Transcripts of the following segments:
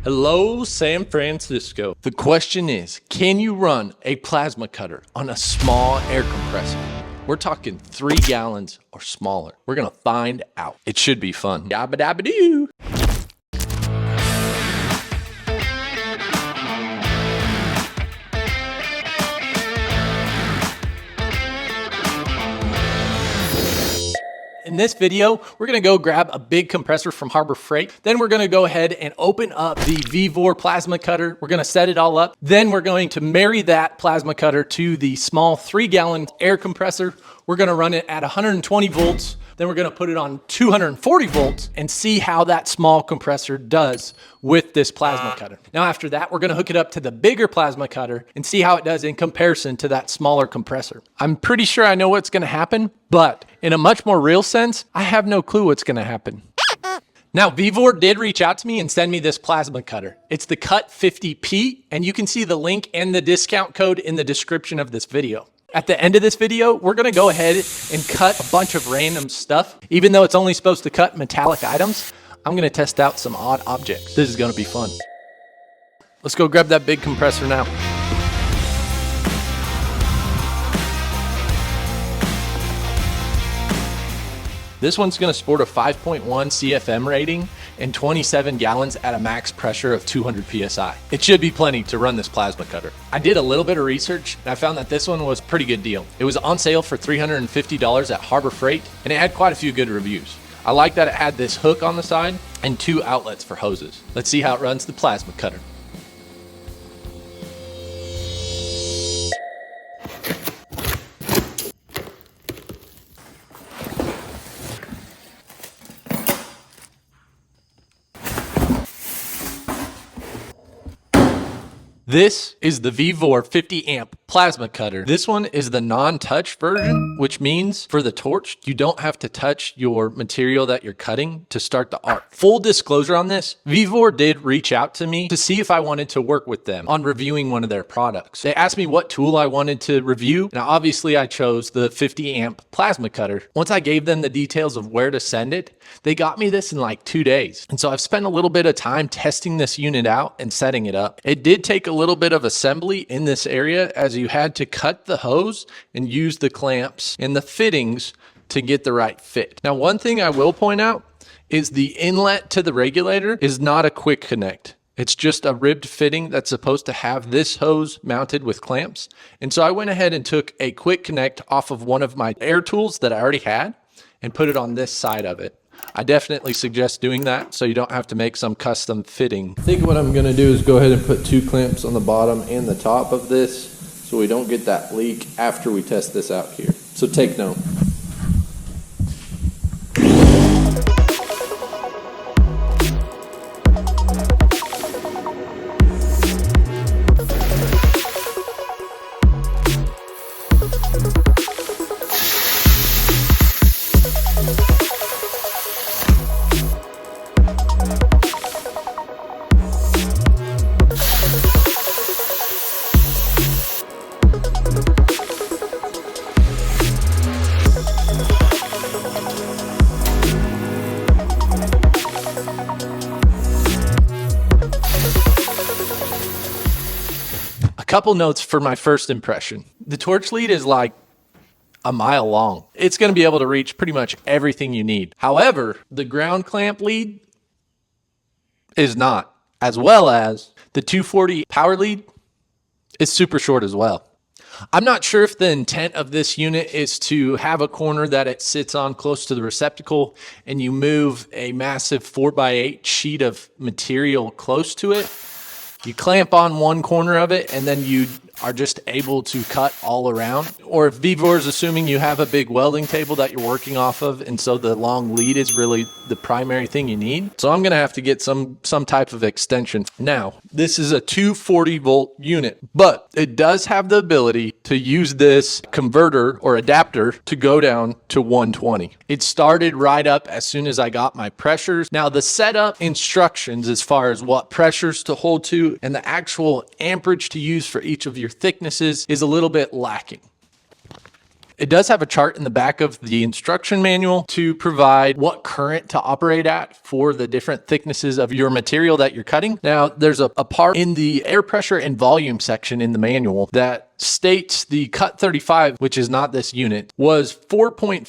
Hello, San Francisco. The question is, can you run a plasma cutter on a small air compressor? We're talking 3 gallons or smaller. We're gonna find out. It should be fun. Yabba dabba doo. In this video, we're gonna go grab a big compressor from Harbor Freight. Then we're gonna go ahead and open up the Vevor plasma cutter. We're gonna set it all up. Then we're going to marry that plasma cutter to the small 3-gallon air compressor. We're gonna run it at 120 volts. Then we're gonna put it on 240 volts and see how that small compressor does with this plasma cutter. Now after that, we're gonna hook it up to the bigger plasma cutter and see how it does in comparison to that smaller compressor. I'm pretty sure I know what's gonna happen, but in a much more real sense, I have no clue what's gonna happen. Now, Vevor did reach out to me and send me this plasma cutter. It's the CUT50P, and you can see the link and the discount code in the description of this video. At the end of this video, we're gonna go ahead and cut a bunch of random stuff. Even though it's only supposed to cut metallic items, I'm gonna test out some odd objects. This is gonna be fun. Let's go grab that big compressor now. This one's gonna sport a 5.1 CFM rating and 27 gallons at a max pressure of 200 PSI. It should be plenty to run this plasma cutter. I did a little bit of research and I found that this one was a pretty good deal. It was on sale for $350 at Harbor Freight and it had quite a few good reviews. I like that it had this hook on the side and 2 outlets for hoses. Let's see how it runs the plasma cutter. This is the Vevor 50 amp plasma cutter. This one is the non-touch version, which means for the torch, you don't have to touch your material that you're cutting to start the arc. Full disclosure on this, Vevor did reach out to me to see if I wanted to work with them on reviewing one of their products. They asked me what tool I wanted to review. Now, obviously I chose the 50 amp plasma cutter. Once I gave them the details of where to send it, they got me this in like 2 days. And so I've spent a little bit of time testing this unit out and setting it up. It did take a little bit of assembly in this area as you had to cut the hose and use the clamps and the fittings to get the right fit. Now, one thing I will point out is the inlet to the regulator is not a quick connect. It's just a ribbed fitting that's supposed to have this hose mounted with clamps. And so I went ahead and took a quick connect off of one of my air tools that I already had and put it on this side of it. I definitely suggest doing that so you don't have to make some custom fitting. I think what I'm gonna do is go ahead and put 2 clamps on the bottom and the top of this so we don't get that leak after we test this out here. So take note. Couple notes for my first impression. The torch lead is like a mile long. It's going to be able to reach pretty much everything you need. However, the ground clamp lead is not, as well as the 240 power lead is super short as well. I'm not sure if the intent of this unit is to have a corner that it sits on close to the receptacle and you move a massive 4x8 sheet of material close to it. You clamp on one corner of it and then you are just able to cut all around. Or if Vevor is assuming you have a big welding table that you're working off of and so the long lead is really the primary thing you need. So I'm gonna have to get some type of extension. Now, this is a 240 volt unit, but it does have the ability to use this converter or adapter to go down to 120. It started right up as soon as I got my pressures. Now the setup instructions as far as what pressures to hold to and the actual amperage to use for each of your thicknesses is a little bit lacking. It does have a chart in the back of the instruction manual to provide what current to operate at for the different thicknesses of your material that you're cutting. Now, there's a part in the air pressure and volume section in the manual that states the CUT35, which is not this unit, was 4.5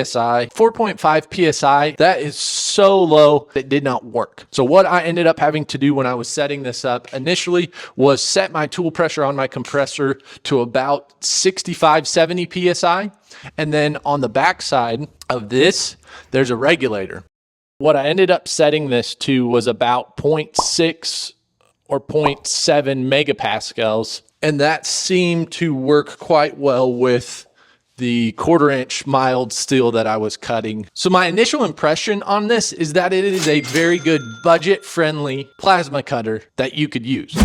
PSI. 4.5 PSI, that is so low that it did not work. So what I ended up having to do when I was setting this up initially was set my tool pressure on my compressor to about 65, 70 PSI. And then on the back side of this, there's a regulator. What I ended up setting this to was about 0.6 or 0.7 megapascals. And that seemed to work quite well with the 1/4 inch mild steel that I was cutting. So my initial impression on this is that it is a very good budget friendly plasma cutter that you could use.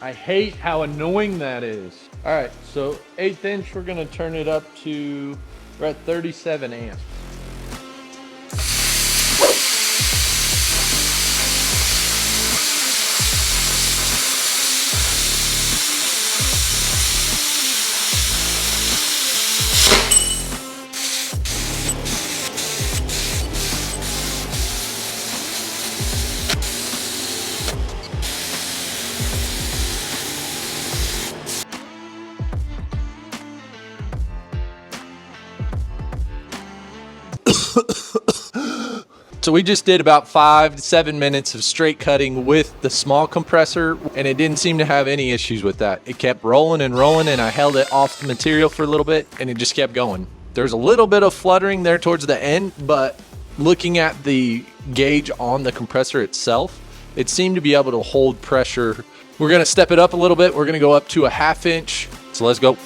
I hate how annoying that is. All right, so 1/8 inch, we're gonna turn it up to, we're at 37 amps. So we just did about 5 to 7 minutes of straight cutting with the small compressor, and it didn't seem to have any issues with that. It kept rolling and rolling, and I held it off the material for a little bit, and it just kept going. There's a little bit of fluttering there towards the end, but looking at the gauge on the compressor itself, it seemed to be able to hold pressure. We're gonna step it up a little bit. We're gonna go up to a 1/2 inch. So let's go.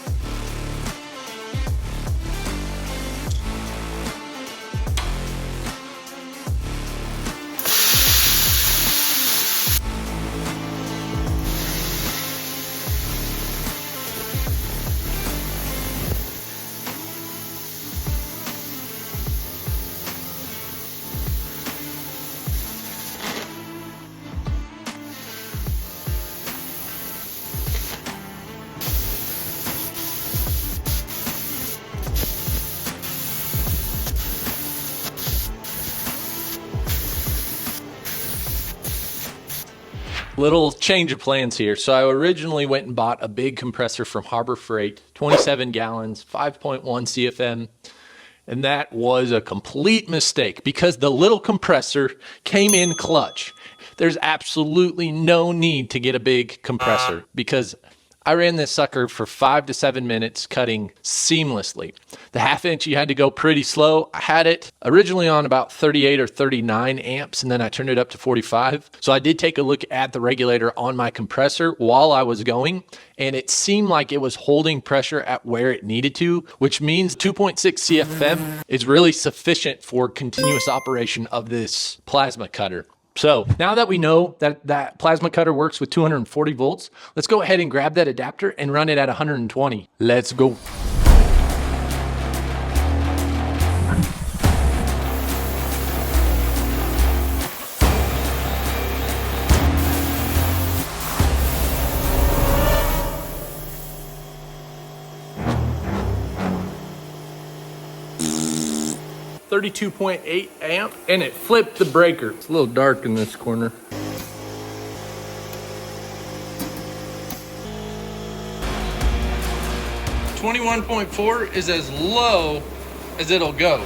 Little change of plans here. So I originally went and bought a big compressor from Harbor Freight, 27 gallons, 5.1 CFM. And that was a complete mistake because the little compressor came in clutch. There's absolutely no need to get a big compressor because I ran this sucker for 5 to 7 minutes cutting seamlessly. The 1/2 inch, you had to go pretty slow. I had it originally on about 38 or 39 amps, and then I turned it up to 45. So I did take a look at the regulator on my compressor while I was going, and it seemed like it was holding pressure at where it needed to, which means 2.6 CFM is really sufficient for continuous operation of this plasma cutter. So now that we know that that plasma cutter works with 240 volts, let's go ahead and grab that adapter and run it at 120. Let's go. .8 amp, and it flipped the breaker. It's a little dark in this corner. .4 is as low as it'll go.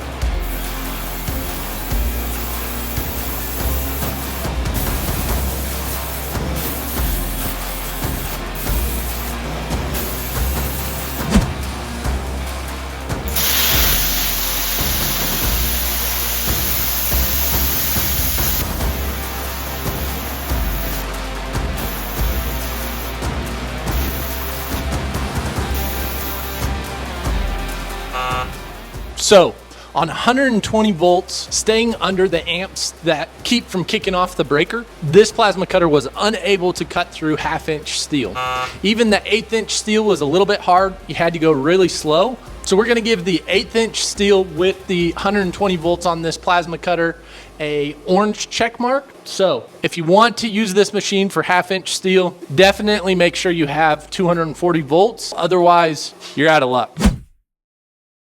So On 120 volts, staying under the amps that keep from kicking off the breaker, this plasma cutter was unable to cut through 1/2-inch steel. Even the 1/8-inch steel was a little bit hard. You had to go really slow. So we're gonna give the 1/8-inch steel with the 120 volts on this plasma cutter a orange check mark. So if you want to use this machine for 1/2-inch steel, definitely make sure you have 240 volts. Otherwise, you're out of luck.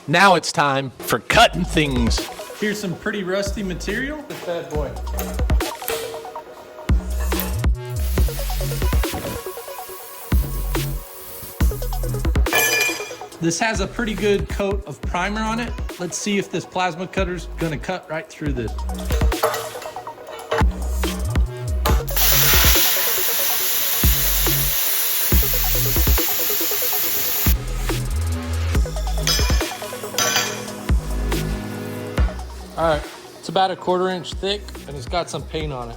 Now it's time for cutting things. Here's some pretty rusty material. This bad boy. This has a pretty good coat of primer on it. Let's see if this plasma cutter's gonna cut right through this. All right, it's about 1/4 inch thick and it's got some paint on it.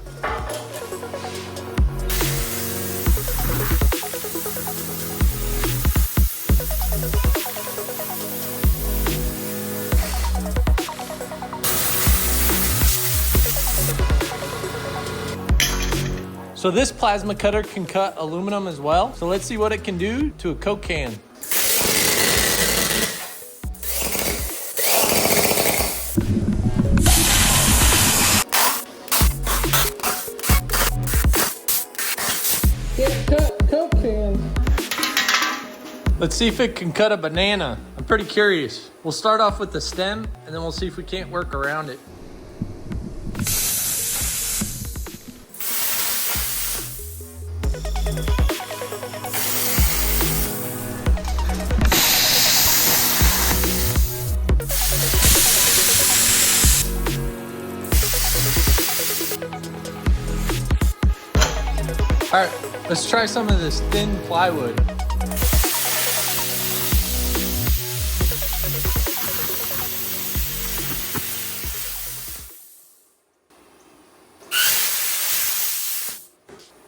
So this plasma cutter can cut aluminum as well. So let's see what it can do to a Coke can. Can't cut Coke cans. Let's see if it can cut a banana. I'm pretty curious. We'll start off with the stem and then we'll see if we can't work around it. All right, let's try some of this thin plywood.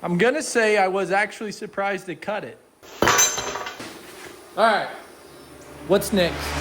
I'm gonna say I was actually surprised to cut it. All right, what's next?